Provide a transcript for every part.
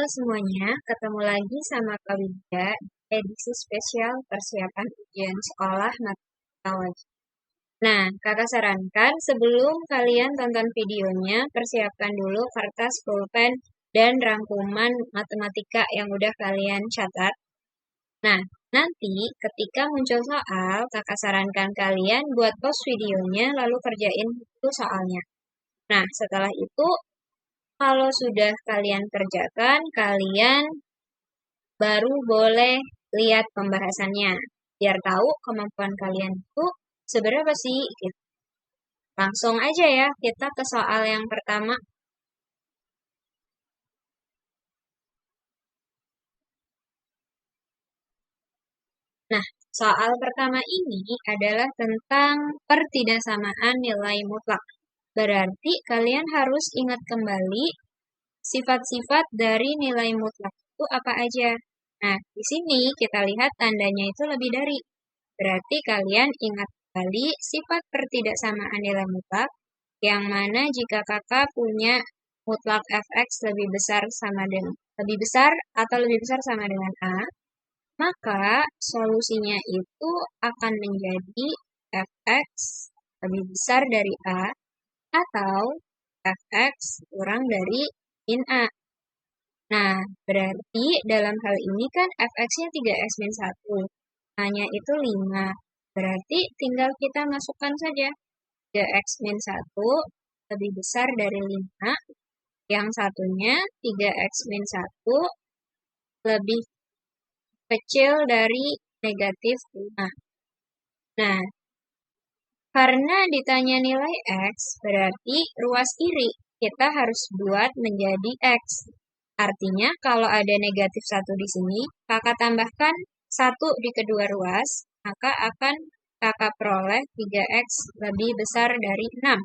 semuanya, ketemu lagi sama Kak Widya, edisi spesial persiapan ujian sekolah matematika wajib. Nah, kakak sarankan sebelum kalian tonton videonya, persiapkan dulu kertas, pulpen, dan rangkuman matematika yang udah kalian catat. Nah, nanti ketika muncul soal, kakak sarankan kalian buat pause videonya lalu kerjain itu soalnya. Nah, setelah itu, kalau sudah kalian kerjakan, kalian baru boleh lihat pembahasannya. Biar tahu kemampuan kalian itu seberapa sih, gitu. Langsung aja ya, kita ke soal yang pertama. Nah, soal pertama ini adalah tentang pertidaksamaan nilai mutlak. Berarti kalian harus ingat kembali sifat-sifat dari nilai mutlak itu apa aja. Nah, di sini kita lihat tandanya itu lebih dari. Berarti kalian ingat kembali sifat pertidaksamaan nilai mutlak, yang mana jika kakak punya mutlak fx lebih besar atau lebih besar sama dengan A, maka solusinya itu akan menjadi fx lebih besar dari A atau fx kurang dari min A. Nah, berarti dalam hal ini kan fx-nya 3x-1, A-nya itu 5. Berarti tinggal kita masukkan saja 3x-1 lebih besar dari 5, yang satunya 3x-1 lebih kecil dari negatif 5. Nah, karena ditanya nilai X, berarti ruas kiri kita harus buat menjadi X. Artinya, kalau ada negatif 1 di sini, kakak tambahkan 1 di kedua ruas, maka akan kakak peroleh 3X lebih besar dari 6.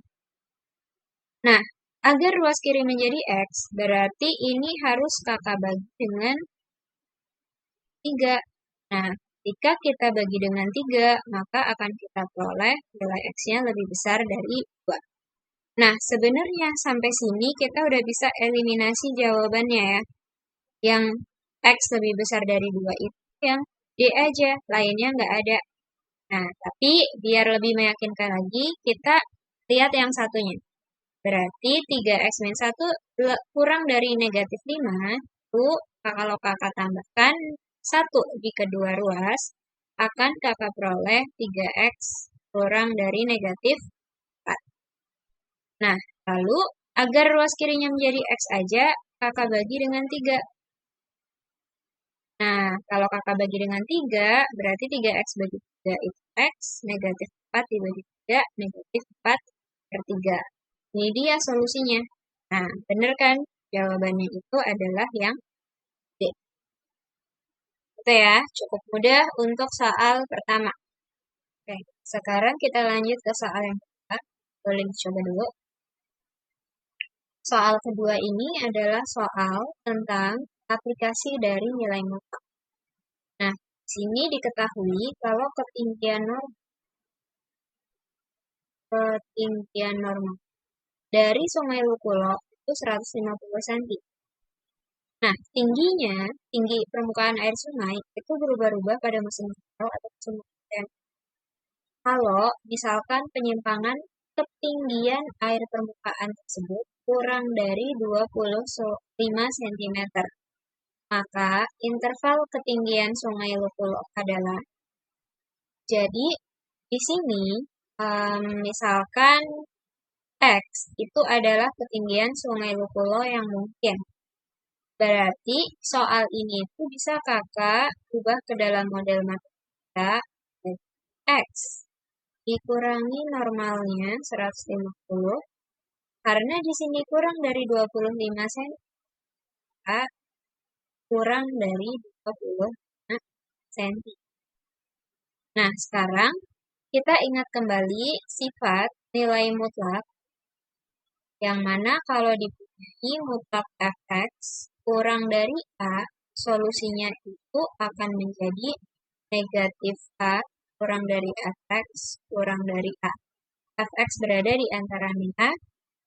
Nah, agar ruas kiri menjadi X, berarti ini harus kakak bagi dengan 3. Nah, jika kita bagi dengan 3, maka akan kita peroleh nilai X-nya lebih besar dari 2. Nah, sebenarnya sampai sini kita udah bisa eliminasi jawabannya ya. Yang X lebih besar dari 2 itu yang D aja, lainnya nggak ada. Nah, tapi biar lebih meyakinkan lagi, kita lihat yang satunya. Berarti 3x-1 kurang dari negatif 5, itu kalau kakak tambahkan 1 di kedua ruas, akan kakak peroleh 3x kurang dari negatif 4. Nah, lalu agar ruas kirinya menjadi x aja, kakak bagi dengan 3. Nah, kalau kakak bagi dengan 3, berarti 3x bagi 3 itu x, negatif 4 dibagi 3, negatif 4 per 3. Ini dia solusinya. Nah, bener kan? Jawabannya itu adalah yang D. Itu ya, cukup mudah untuk soal pertama. Oke, sekarang kita lanjut ke soal yang kedua. Boleh dicoba dulu. Soal kedua ini adalah soal tentang aplikasi dari nilai mutlak. Nah, di sini diketahui kalau ketinggian normal dari Sungai Lukulo itu 150 cm. Nah, tinggi permukaan air sungai itu berubah-ubah pada musim kemarau atau musim hujan. Kalau misalkan penyimpangan ketinggian air permukaan tersebut kurang dari 25 cm, maka interval ketinggian Sungai Lukulo adalah, jadi di sini misalkan X itu adalah ketinggian Sungai Lukulo yang mungkin. Berarti soal ini itu bisa kakak ubah ke dalam model matematika. X dikurangi normalnya 150, karena di sini kurang dari 25 cm, kurang dari 25 cm. Nah, sekarang kita ingat kembali sifat nilai mutlak, yang mana kalau dipunyai mutlak fx kurang dari A, solusinya itu akan menjadi negatif A kurang dari fx kurang dari A. Fx berada di antara min A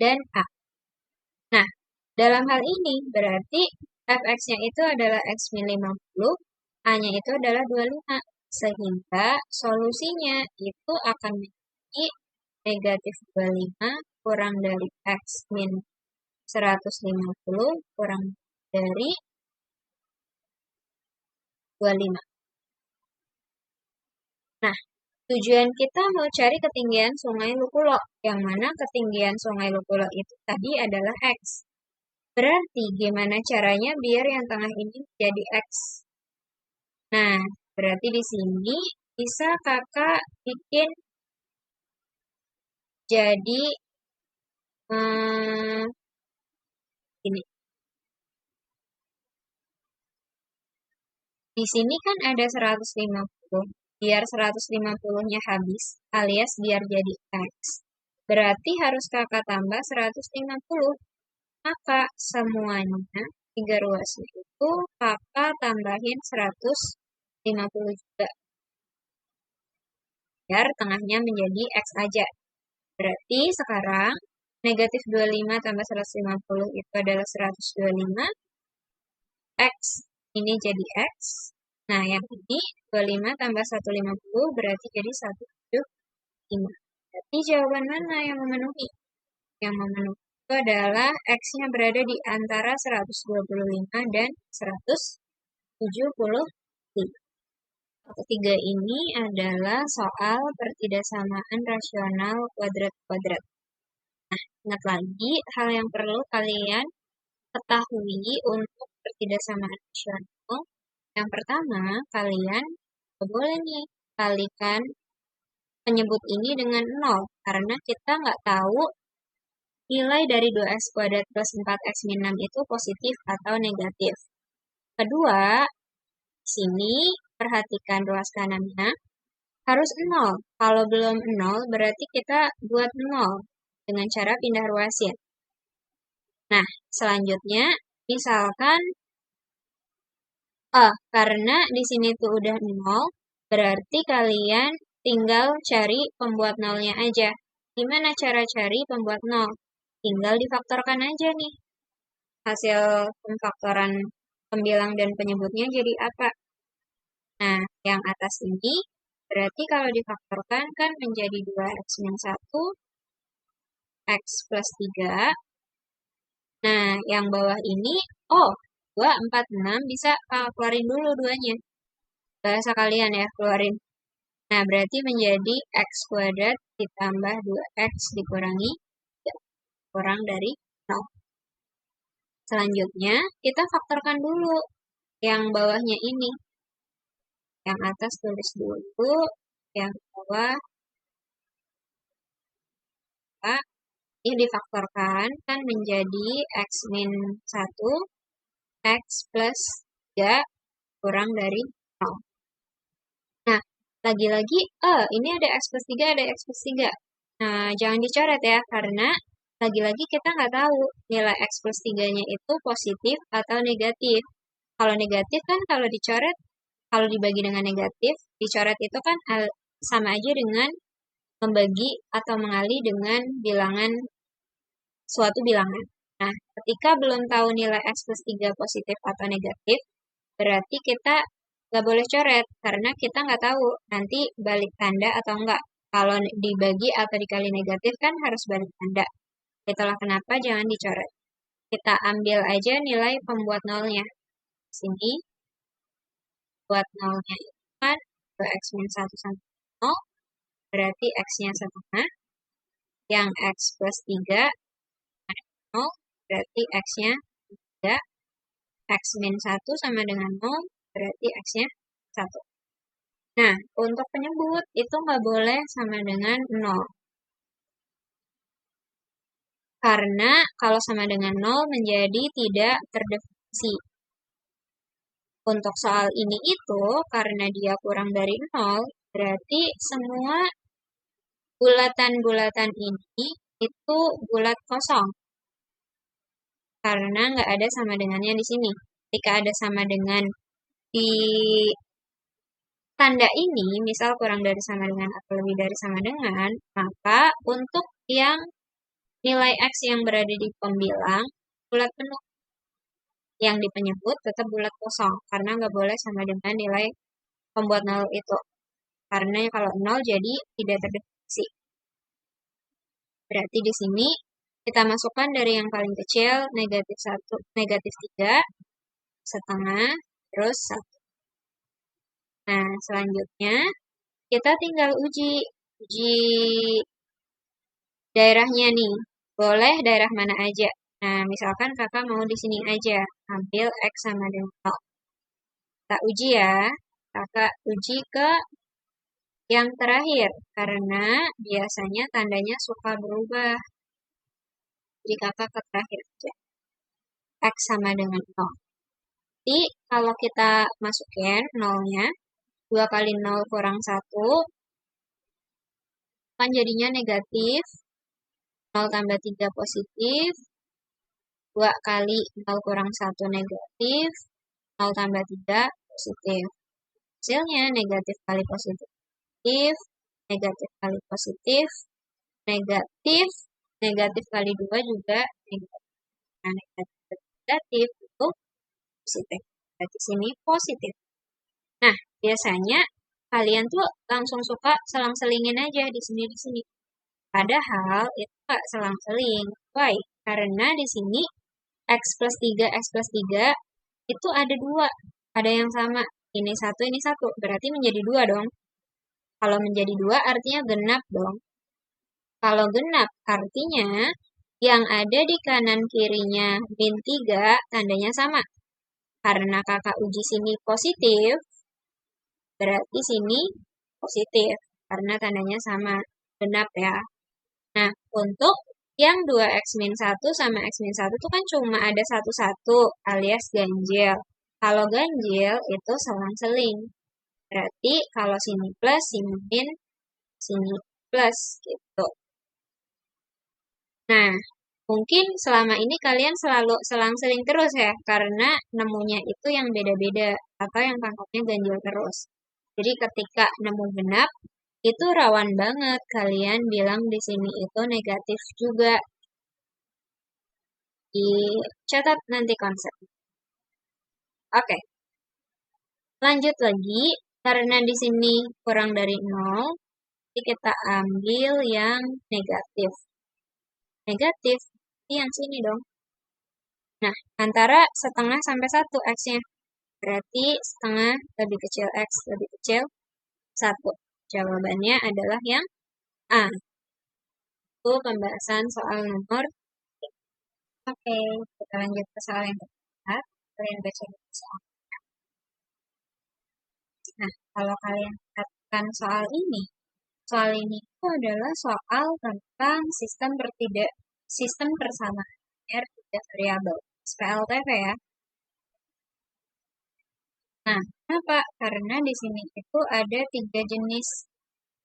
dan A. Nah, dalam hal ini berarti fx-nya itu adalah x min 50, a-nya itu adalah 25. Sehingga solusinya itu akan menjadi negatif 25 kurang dari x min 150 kurang dari 25. Nah, tujuan kita mau cari ketinggian Sungai Lukulo, yang mana ketinggian Sungai Lukulo itu tadi adalah X. Berarti gimana caranya biar yang tengah ini jadi X? Nah, berarti di sini bisa kakak bikin jadi ini. Di sini kan ada 150. Biar 150-nya habis, alias biar jadi X. Berarti harus kakak tambah 150. Maka semuanya 3 ruasnya itu kakak tambahin 150 juga. Biar tengahnya menjadi X aja. Berarti sekarang negatif 25 tambah 150 itu adalah 125. X ini jadi X. Nah, yang ini 25 tambah 150 berarti jadi 175. Berarti jawaban mana yang memenuhi? Yang memenuhi itu adalah X-nya berada di antara 125 dan 175. Ketiga ini adalah soal pertidaksamaan rasional kuadrat-kuadrat. Nah, ingat lagi hal yang perlu kalian ketahui untuk pertidaksamaan rasional. Yang pertama, kalian boleh nih kalikan penyebut ini dengan 0, karena kita nggak tahu nilai dari 2x kuadrat plus 4x min 6 itu positif atau negatif. Kedua, sini perhatikan ruas kanannya harus 0. Kalau belum 0 berarti kita buat 0 dengan cara pindah ruasin. Nah, selanjutnya misalkan karena di sini tuh udah 0, berarti kalian tinggal cari pembuat nolnya aja. Gimana cara cari pembuat 0? Tinggal difaktorkan aja nih. Hasil pemfaktoran pembilang dan penyebutnya jadi apa? Nah, yang atas ini berarti kalau difaktorkan kan menjadi 2x min 1, x plus 3. Nah, yang bawah ini, 2, 4, 6 bisa keluarin dulu duanya. Bahasa kalian ya, keluarin. Nah, berarti menjadi x kuadrat ditambah 2x dikurangi 3, kurang dari 0. Selanjutnya, kita faktorkan dulu yang bawahnya ini. Yang atas tulis dulu, yang bawah ini difaktorkan kan menjadi x min 1, x plus 3 kurang dari 0. Nah, lagi-lagi, ini ada x plus 3, ada x plus 3. Nah, jangan dicoret ya, karena lagi-lagi kita nggak tahu nilai x plus 3-nya itu positif atau negatif. Kalau negatif kan kalau dicoret, kalau dibagi dengan negatif, dicoret itu kan sama aja dengan membagi atau mengali dengan bilangan suatu bilangan. Nah, ketika belum tahu nilai x plus 3 positif atau negatif, berarti kita nggak boleh coret, karena kita nggak tahu nanti balik tanda atau enggak. Kalau dibagi atau dikali negatif kan harus balik tanda. Itulah kenapa jangan dicoret. Kita ambil aja nilai pembuat nolnya. Sini, buat nolnya itu kan 2x min 1 sampai 0, berarti x-nya setengah. Yang x plus 3, 0, berarti x-nya 3. X min 1 sama dengan 0, berarti x-nya 1. Nah, untuk penyebut itu nggak boleh sama dengan 0. Karena kalau sama dengan 0 menjadi tidak terdefinisi. Untuk soal ini itu, karena dia kurang dari 0, berarti semua bulatan-bulatan ini itu bulat kosong. Karena nggak ada sama dengannya di sini. Ketika ada sama dengan di tanda ini, misal kurang dari sama dengan atau lebih dari sama dengan, maka untuk yang nilai X yang berada di pembilang bulat penuh. yang di penyebut tetap bulat kosong, karena nggak boleh sama dengan nilai pembuat 0 itu. Karena kalau 0 jadi tidak terdefinisi. Berarti di sini kita masukkan dari yang paling kecil, negatif 1, negatif 3, setengah, terus 1. Nah, selanjutnya kita tinggal uji daerahnya nih. Boleh daerah mana aja. Nah, misalkan kakak mau di sini aja, ambil X sama dengan 0. Kita uji ya. Kakak uji ke yang terakhir, karena biasanya tandanya suka berubah. Jadi kakak ke terakhir aja. X sama dengan 0. Jadi kalau kita masukin 0-nya, 2 kali 0 kurang 1, kan jadinya negatif. 0 tambah 3 positif. 2 kali 0 kurang 1 negatif. 0 tambah 3 positif. Hasilnya negatif kali positif. Negatif kali positif. Negatif. Negatif kali 2 juga negatif. Nah, negatif itu positif. Berarti sini positif. Nah, biasanya kalian tuh langsung suka selang-selingin aja di sini. Padahal itu nggak selang-seling. Why? Karena di sini X plus 3, X plus 3 itu ada 2. Ada yang sama. Ini 1, ini 1. Berarti menjadi 2 dong. Kalau menjadi 2 artinya genap dong. Kalau genap artinya yang ada di kanan kirinya min 3 tandanya sama. Karena kakak uji sini positif, berarti sini positif. Karena tandanya sama. Genap ya. Nah, untuk yang 2x min 1 sama x min 1 itu kan cuma ada 1 alias ganjil. Kalau ganjil itu selang-seling. Berarti kalau sini plus, sini min, sini plus gitu. Nah, mungkin selama ini kalian selalu selang-seling terus ya, karena nemunya itu yang beda-beda atau yang pangkatnya ganjil terus. Jadi ketika nemu genap, itu rawan banget kalian bilang di sini itu negatif juga. Dicatat nanti konsep. Oke. Lanjut lagi, karena di sini kurang dari 0, jadi kita ambil yang negatif. Negatif, yang sini dong. Nah, antara setengah sampai 1 X-nya. Berarti setengah lebih kecil X lebih kecil 1. Jawabannya adalah yang A. Itu pembahasan soal nomor. Oke, kita lanjut ke soal yang keempat. Kalian baca dulu soal. Nah, kalau kalian perhatikan soal ini itu adalah soal tentang sistem persamaan R tiga variabel, SPLTV ya. Nah, kenapa? Karena di sini itu ada 3 jenis.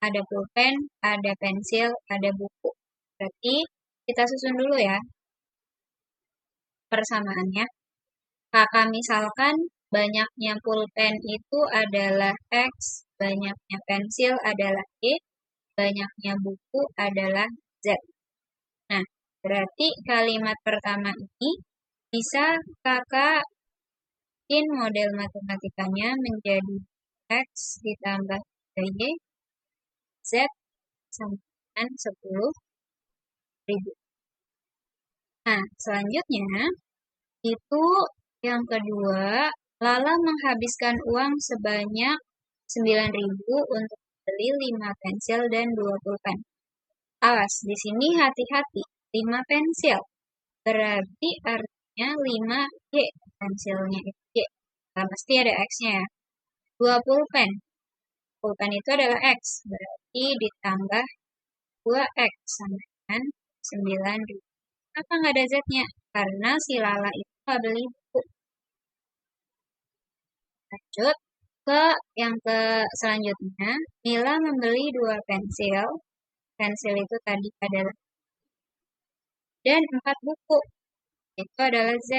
Ada pulpen, ada pensil, ada buku. Berarti kita susun dulu ya persamaannya. Kakak misalkan banyaknya pulpen itu adalah X, banyaknya pensil adalah Y, banyaknya buku adalah Z. Nah, berarti kalimat pertama ini bisa kakak bikin model matematikanya menjadi X ditambah Y, Z sama dengan 10.000. Nah, selanjutnya itu yang kedua, Lala menghabiskan uang sebanyak 9.000 untuk beli 5 pensil dan 2 pulpen. Awas, di sini hati-hati, 5 pensil. Berarti artinya 5 Y, pensilnya itu Y. Nah, pasti ada X-nya ya. 2 pulpen. Pulpen itu adalah X, berarti ditambah 2X sama dengan 9.000. Kenapa nggak ada Z-nya? Karena si Lala itu nggak beli buku. Lanjut ke yang selanjutnya. Mila membeli 2 pensil. Pensil itu tadi adalah dan 4 buku. Itu adalah Z.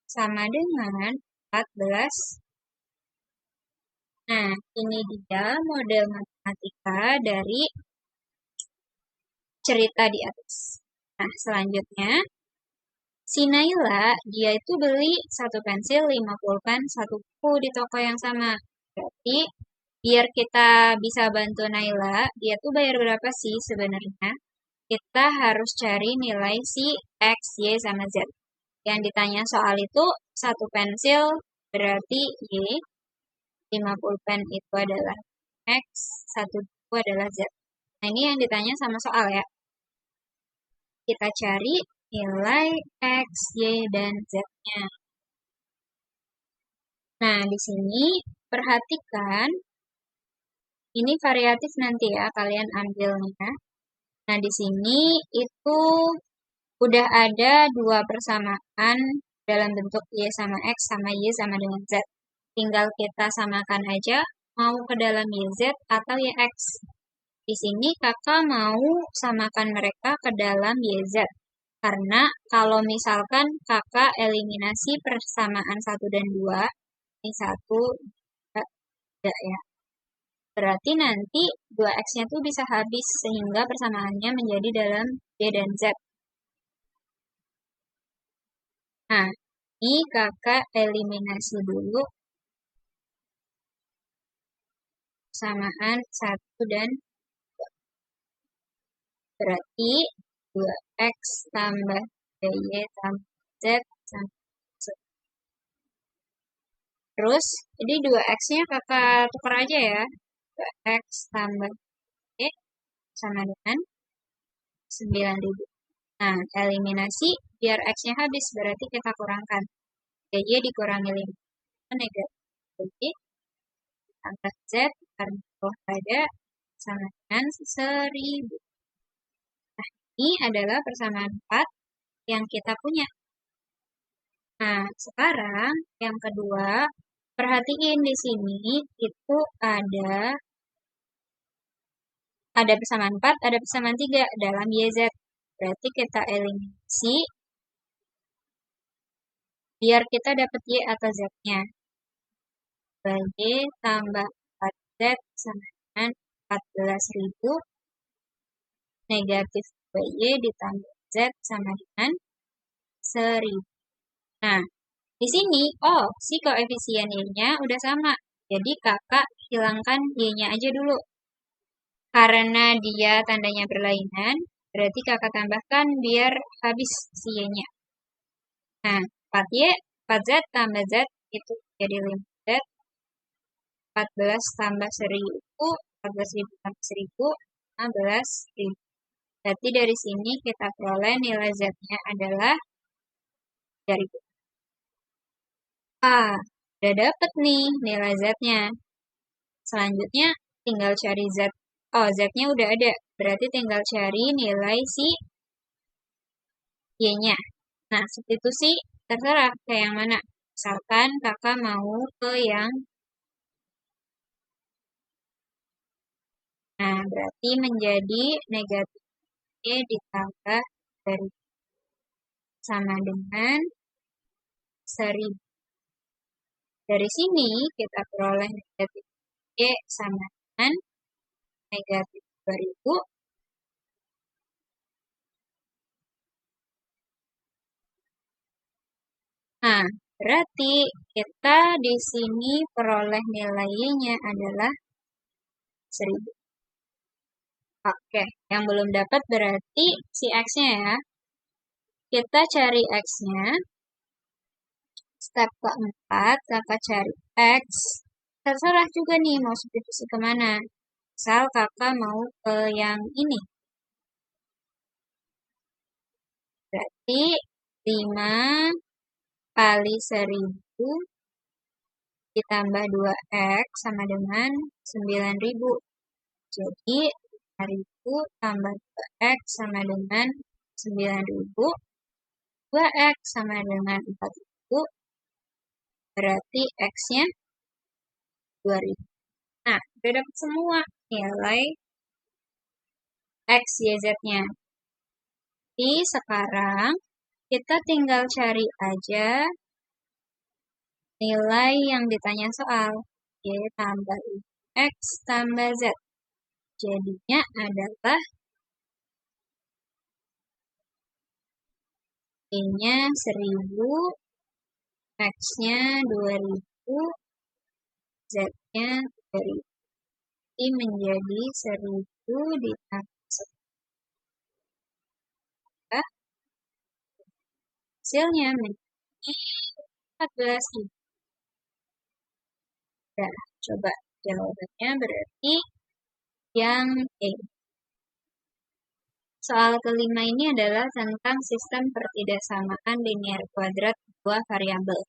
Sama dengan 14. Nah, ini dia model matematika dari cerita di atas. Nah, selanjutnya Si Naila, dia itu beli 1 pensil, 5 pulpen, 1 buku di toko yang sama. Berarti, biar kita bisa bantu Naila, dia tuh bayar berapa sih sebenarnya? Kita harus cari nilai si X, Y, sama Z. Yang ditanya soal itu, 1 pensil berarti Y, 5 pulpen itu adalah X, 1 buku adalah Z. Nah, ini yang ditanya sama soal ya. Kita cari nilai X, Y, dan Z-nya. Nah, di sini perhatikan, ini variatif nanti ya, kalian ambilnya. Nah, di sini itu udah ada 2 persamaan dalam bentuk Y sama X sama Y sama dengan Z. Tinggal kita samakan aja, mau ke dalam YZ atau YX. Di sini kakak mau samakan mereka ke dalam YZ. Karena kalau misalkan kakak eliminasi persamaan 1 dan 2, ini 1, tidak ya. Berarti nanti 2X-nya tuh bisa habis sehingga persamaannya menjadi dalam Y dan Z. Nah, ini kakak eliminasi dulu persamaan 1 dan 2. Berarti 2X tambah Y tambah Z sama 1. Terus, jadi 2X-nya kakak tukar aja ya. 2X tambah Y sama dengan 9.000. Nah, eliminasi biar X-nya habis, berarti kita kurangkan. Y dikurangi 5, negatif Y tambah Z karena bawah ada sama dengan 1.000. Nah, ini adalah persamaan 4 yang kita punya. Nah, sekarang yang kedua, perhatiin di sini itu ada persamaan 4, ada persamaan 3 dalam YZ. Berarti kita eliminasi biar kita dapat Y atau Z-nya. Y tambah 4Z sama dengan 14.000 negatif Y ditambah Z sama dengan 1.000. Nah, di sini, si koefisien Y-nya udah sama. Jadi kakak hilangkan Y-nya aja dulu. Karena dia tandanya berlainan, berarti kakak tambahkan biar habis si Y-nya. Nah, 4Y, 4Z tambah Z itu jadi 5Z. 14 tambah 1.000, 14.000 tambah 1.000, 15.000. Berarti dari sini kita peroleh nilai Z-nya adalah 3.000. Udah dapet nih nilai Z-nya. Selanjutnya tinggal cari Z. Z-nya udah ada. Berarti tinggal cari nilai si Y-nya. Nah, substitusi terserah ke yang mana. Misalkan kakak mau ke yang Nah, berarti menjadi negatif Y ditambah dari sama dengan 1.000. Dari sini kita peroleh negatif Y sama dengan negatif 2.000. Nah, berarti kita di sini peroleh nilai Y-nya adalah 1.000. Oke, yang belum dapat berarti si X-nya ya. Kita cari X-nya. Step keempat, kakak cari X. Terserah juga nih mau substitusi kemana. Misal kakak mau ke yang ini. Berarti 5 kali 1.000 ditambah 2X sama dengan 9.000. Jadi 5.000 tambah 2X sama dengan 9.000. 2X sama dengan 4.000. Berarti X-nya 2.000. Nah, udah dapat semua nilai X, Y, Z-nya. Jadi sekarang kita tinggal cari aja nilai yang ditanya soal. Y tambah X tambah Z. Jadinya adalah Y-nya 1000, X-nya 2000, Z-nya 3000. Ini menjadi 1000 ditambah 10. Hasilnya menjadi 14.000. Nah, coba jawabannya berarti yang E. Soal kelima ini adalah tentang sistem pertidaksamaan linear kuadrat dua variabel.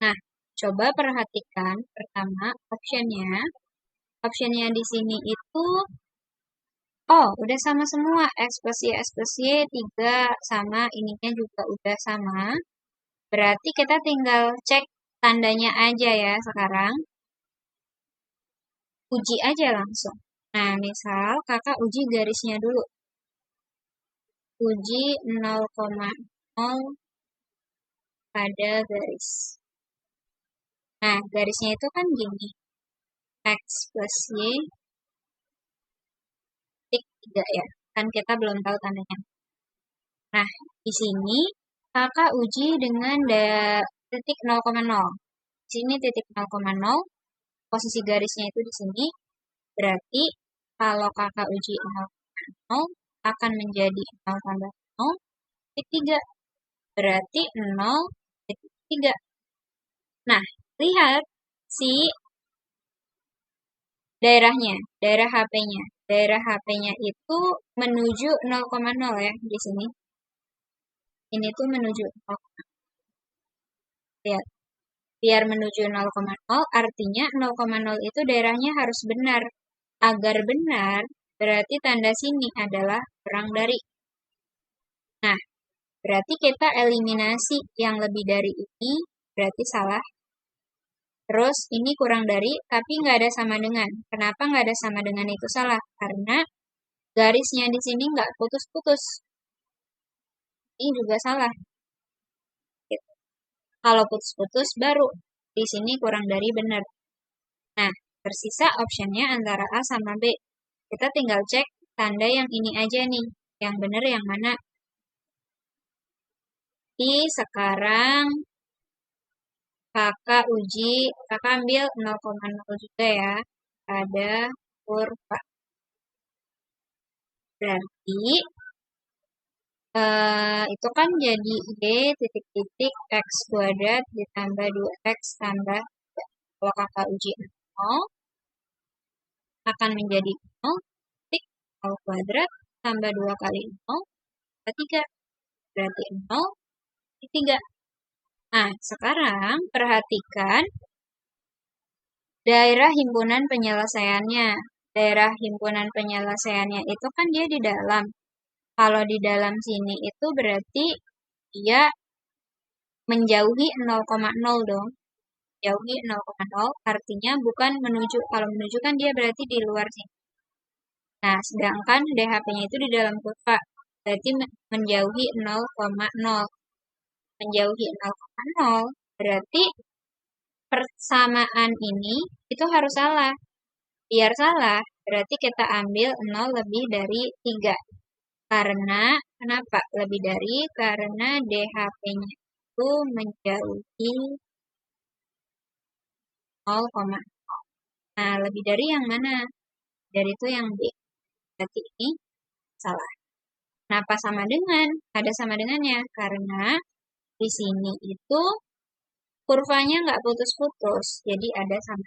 Nah, coba perhatikan pertama optionnya. Optionnya di sini itu, oh, udah sama semua. X plus Y, 3 sama, ininya juga udah sama. Berarti kita tinggal cek tandanya aja ya sekarang. Uji aja langsung. Nah, misal kakak uji garisnya dulu. Uji 0,0 pada garis. Nah, garisnya itu kan gini. X plus Y, titik 3 ya. Kan kita belum tahu tandanya. Nah, di sini kakak uji dengan titik 0,0. Di sini titik 0,0. Posisi garisnya itu di sini. Berarti kalau kakak uji 0,0 akan menjadi 0 tambah 0, titik 3. Berarti 0, titik 3. Nah, lihat si daerahnya, daerah HP-nya. Daerah HP-nya itu menuju 0,0 ya di sini. Ini tuh menuju 0. Lihat. Biar menuju 0,0 artinya 0,0 itu daerahnya harus benar. Agar benar, berarti tanda sini adalah kurang dari. Nah, berarti kita eliminasi yang lebih dari ini, berarti salah. Terus ini kurang dari, tapi nggak ada sama dengan. Kenapa nggak ada sama dengan itu salah? Karena garisnya di sini nggak putus-putus. Ini juga salah. Gitu. Kalau putus-putus baru di sini kurang dari benar. Nah, tersisa optionnya antara A sama B. Kita tinggal cek tanda yang ini aja nih. Yang benar yang mana? Jadi sekarang kakak uji, kakak ambil 0,0 juga ya. Ada kurva. Berarti itu kan jadi Y titik-titik X kuadrat ditambah 2X tambah 3. Kalau kakak uji 0, akan menjadi 0 titik 0 kuadrat tambah 2 kali 0, tambah 3. Berarti 0 titik 3. Nah, sekarang perhatikan daerah himpunan penyelesaiannya. Daerah himpunan penyelesaiannya itu kan dia di dalam. Kalau di dalam sini itu berarti dia menjauhi 0,0 dong. Jauhi 0,0 artinya bukan menuju. Kalau menuju kan dia berarti di luar sini. Nah, sedangkan DHP-nya itu di dalam kurva. Berarti menjauhi 0,0. Menjauhi 0,0 berarti persamaan ini itu harus salah. Biar salah, berarti kita ambil 0 lebih dari 3. Karena, kenapa lebih dari? Karena DHP-nya itu menjauhi 0,0. Nah, lebih dari yang mana? Dari itu yang B. Berarti ini salah. Kenapa sama dengan? Ada sama dengannya. Karena di sini itu kurvanya nggak putus-putus. Jadi ada sama.